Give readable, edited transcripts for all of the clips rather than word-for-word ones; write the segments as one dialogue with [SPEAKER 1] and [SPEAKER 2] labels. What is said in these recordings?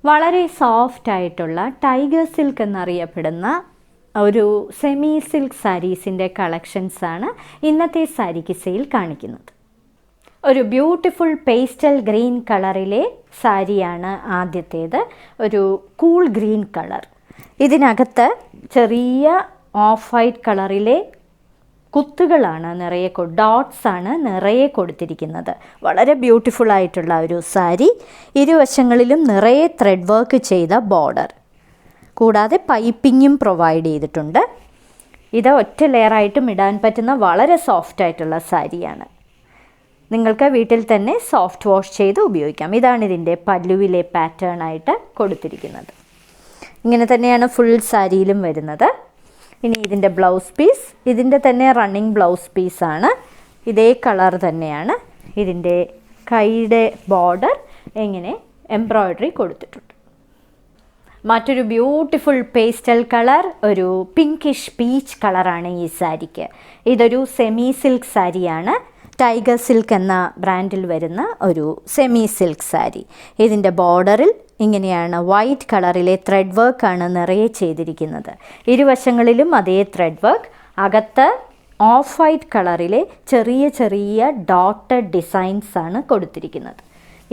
[SPEAKER 1] വളരെ സോഫ്റ്റ് ആയിട്ടുള്ള tiger silk എന്നറിയപ്പെടുന്ന ഒരു സെമി സിൽക്ക് സാരീസിൻ്റെ കളക്ഷൻസാണ് ഇന്നത്തെ സാരി കിസയിൽ കാണിക്കുന്നത്. ഒരു ബ്യൂട്ടിഫുൾ പേസ്റ്റൽ ഗ്രീൻ കളറിലെ സാരിയാണ് ആദ്യത്തേത്. ഒരു കൂൾ ഗ്രീൻ കളർ. ഇതിനകത്ത് ചെറിയ ഓഫ് വൈറ്റ് കളറിലെ കുത്തുകളാണ് നിറയെ ഡോട്ട്സ് ആണ് നിറയെ കൊടുത്തിരിക്കുന്നത്. വളരെ ബ്യൂട്ടിഫുൾ ആയിട്ടുള്ള ഒരു സാരി. ഇരുവശങ്ങളിലും നിറയെ ത്രെഡ് വർക്ക് ചെയ്ത ബോർഡർ, കൂടാതെ പൈപ്പിങ്ങും പ്രൊവൈഡ് ചെയ്തിട്ടുണ്ട്. ഇത് ഒറ്റ ലെയറായിട്ടും ഇടാൻ പറ്റുന്ന വളരെ സോഫ്റ്റ് ആയിട്ടുള്ള സാരിയാണ്. നിങ്ങൾക്ക് വീട്ടിൽ തന്നെ സോഫ്റ്റ് വാഷ് ചെയ്ത് ഉപയോഗിക്കാം. ഇതാണ് ഇതിൻ്റെ പല്ലുവിലെ പാറ്റേൺ ആയിട്ട് കൊടുത്തിരിക്കുന്നത്. ഇങ്ങനെ തന്നെയാണ് ഫുൾ സാരിയിലും വരുന്നത്. ഇനി ഇതിൻ്റെ ബ്ലൗസ് പീസ്, ഇതിൻ്റെ തന്നെ റണ്ണിങ് ബ്ലൗസ് പീസാണ്. ഇതേ കളർ തന്നെയാണ്. ഇതിൻ്റെ കൈയുടെ ബോർഡർ ഇങ്ങനെ എംബ്രോയ്ഡറി കൊടുത്തിട്ടുണ്ട്. മറ്റൊരു ബ്യൂട്ടിഫുൾ പേസ്റ്റൽ കളർ, ഒരു പിങ്കിഷ് പീച്ച് കളറാണ് ഈ സാരിക്ക്. ഇതൊരു സെമി സിൽക്ക് സാരിയാണ്. ടൈഗർ സിൽക്ക് എന്ന ബ്രാൻഡിൽ വരുന്ന ഒരു സെമി സിൽക്ക് സാരി. ഇതിൻ്റെ ബോർഡറിൽ ഇങ്ങനെയാണ് വൈറ്റ് കളറിലെ ത്രെഡ് വർക്കാണ് നിറയെ ചെയ്തിരിക്കുന്നത്. ഇരുവശങ്ങളിലും അതേ ത്രെഡ് വർക്ക്. അകത്ത് ഓഫ് വൈറ്റ് കളറിലെ ചെറിയ ചെറിയ ഡോട്ടഡ് ഡിസൈൻസ് ആണ് കൊടുത്തിരിക്കുന്നത്.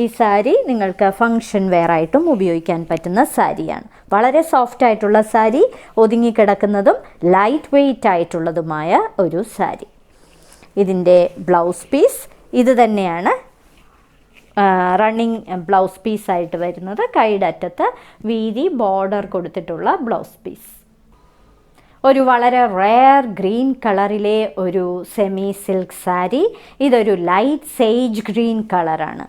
[SPEAKER 1] ഈ സാരി നിങ്ങൾക്ക് ഫങ്ഷൻ വെയർ ആയിട്ടും ഉപയോഗിക്കാൻ പറ്റുന്ന സാരിയാണ്. വളരെ സോഫ്റ്റ് ആയിട്ടുള്ള സാരി, ഒതുങ്ങിക്കിടക്കുന്നതും ലൈറ്റ് വെയ്റ്റ് ആയിട്ടുള്ളതുമായ ഒരു സാരി. ഇതിൻ്റെ ബ്ലൗസ് പീസ് ഇത് തന്നെയാണ് റണ്ണിങ് ബ്ലൗസ് പീസായിട്ട് വരുന്നത്. കൈയുടെ അറ്റത്ത് വീതി ബോർഡർ കൊടുത്തിട്ടുള്ള ബ്ലൗസ് പീസ്. ഒരു വളരെ റെയർ ഗ്രീൻ കളറിലെ ഒരു സെമി സിൽക്ക് സാരി. ഇതൊരു ലൈറ്റ് സേജ് ഗ്രീൻ കളറാണ്.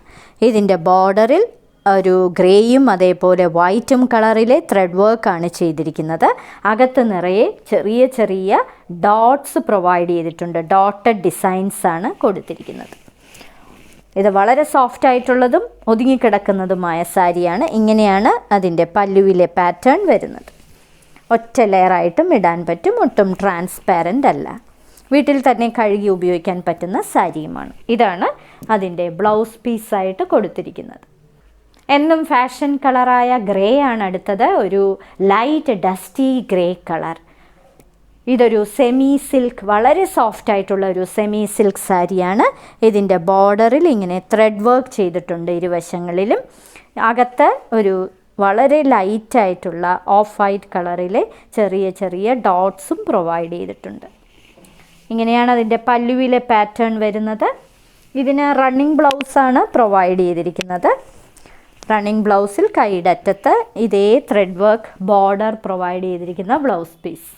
[SPEAKER 1] ഇതിൻ്റെ ബോർഡറിൽ ഒരു ഗ്രേയും അതേപോലെ വൈറ്റും കളറിലെ ത്രെഡ് വർക്കാണ് ചെയ്തിരിക്കുന്നത്. അകത്ത് നിറയെ ചെറിയ ചെറിയ ഡോട്ട്സ് പ്രൊവൈഡ് ചെയ്തിട്ടുണ്ട്. ഡോട്ടഡ് ഡിസൈൻസ് ആണ് കൊടുത്തിരിക്കുന്നത്. ഇത് വളരെ സോഫ്റ്റ് ആയിട്ടുള്ളതും ഒതുങ്ങിക്കിടക്കുന്നതുമായ സാരിയാണ്. ഇങ്ങനെയാണ് അതിൻ്റെ പല്ലുവിലെ പാറ്റേൺ വരുന്നത്. ഒറ്റ ലെയറായിട്ടും ഇടാൻ പറ്റും. ഒട്ടും ട്രാൻസ്പാരൻ്റ് അല്ല. വീട്ടിൽ തന്നെ കഴുകി ഉപയോഗിക്കാൻ പറ്റുന്ന സാരിയുമാണ്. ഇതാണ് അതിൻ്റെ ബ്ലൗസ് പീസായിട്ട് കൊടുത്തിരിക്കുന്നത്. എന്നും ഫാഷൻ കളറായ ഗ്രേ ആണ് അടുത്തത്. ഒരു ലൈറ്റ് ഡസ്റ്റി ഗ്രേ കളർ. ഇതൊരു സെമി സിൽക്ക്, വളരെ സോഫ്റ്റ് ആയിട്ടുള്ള ഒരു സെമി സിൽക്ക് സാരിയാണ്. ഇതിൻ്റെ ബോർഡറിൽ ഇങ്ങനെ ത്രെഡ് വർക്ക് ചെയ്തിട്ടുണ്ട് ഇരുവശങ്ങളിലും. അകത്ത് ഒരു വളരെ ലൈറ്റായിട്ടുള്ള ഓഫ് വൈറ്റ് കളറിലെ ചെറിയ ചെറിയ ഡോട്ട്സും പ്രൊവൈഡ് ചെയ്തിട്ടുണ്ട്. ഇങ്ങനെയാണ് അതിൻ്റെ പല്ലുവിലെ പാറ്റേൺ വരുന്നത്. ഇതിന് റണ്ണിങ് ബ്ലൗസാണ് പ്രൊവൈഡ് ചെയ്തിരിക്കുന്നത്. റണ്ണിങ് ബ്ലൗസിൽ കൈയുടെ അറ്റത്ത് ഇതേ ത്രെഡ് വർക്ക് ബോർഡർ പ്രൊവൈഡ് ചെയ്തിരിക്കുന്ന ബ്ലൗസ് പീസ്.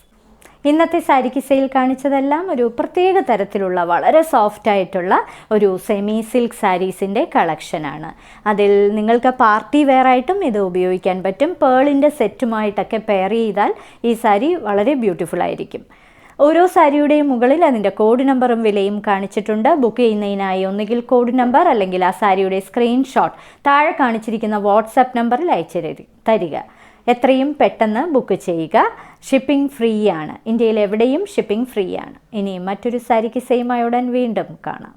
[SPEAKER 1] ഇന്നത്തെ സാരി കിസയിൽ കാണിച്ചതെല്ലാം ഒരു പ്രത്യേക തരത്തിലുള്ള വളരെ സോഫ്റ്റ് ആയിട്ടുള്ള ഒരു സെമി സിൽക്ക് സാരീസിൻ്റെ കളക്ഷനാണ്. അതിൽ നിങ്ങൾക്ക് പാർട്ടി വെയർ ആയിട്ടും ഇത് ഉപയോഗിക്കാൻ പറ്റും. പേളിൻ്റെ സെറ്റുമായിട്ടൊക്കെ പെയർ ചെയ്താൽ ഈ സാരി വളരെ ബ്യൂട്ടിഫുൾ ആയിരിക്കും. ഓരോ സാരിയുടെയും മുകളിൽ അതിൻ്റെ കോഡ് നമ്പറും വിലയും കാണിച്ചിട്ടുണ്ട്. ബുക്ക് ചെയ്യുന്നതിനായി ഒന്നുകിൽ കോഡ് നമ്പർ അല്ലെങ്കിൽ ആ സാരിയുടെ സ്ക്രീൻഷോട്ട് താഴെ കാണിച്ചിരിക്കുന്ന വാട്സാപ്പ് നമ്പറിൽ അയച്ചു തരിക. എത്രയും പെട്ടെന്ന് ബുക്ക് ചെയ്യുക. ഷിപ്പിംഗ് ഫ്രീ ആണ്. ഇന്ത്യയിൽ എവിടെയും ഷിപ്പിംഗ് ഫ്രീ ആണ്. ഇനി മറ്റൊരു സാരി കിസയുമായി ഉടൻ വീണ്ടും കാണാം.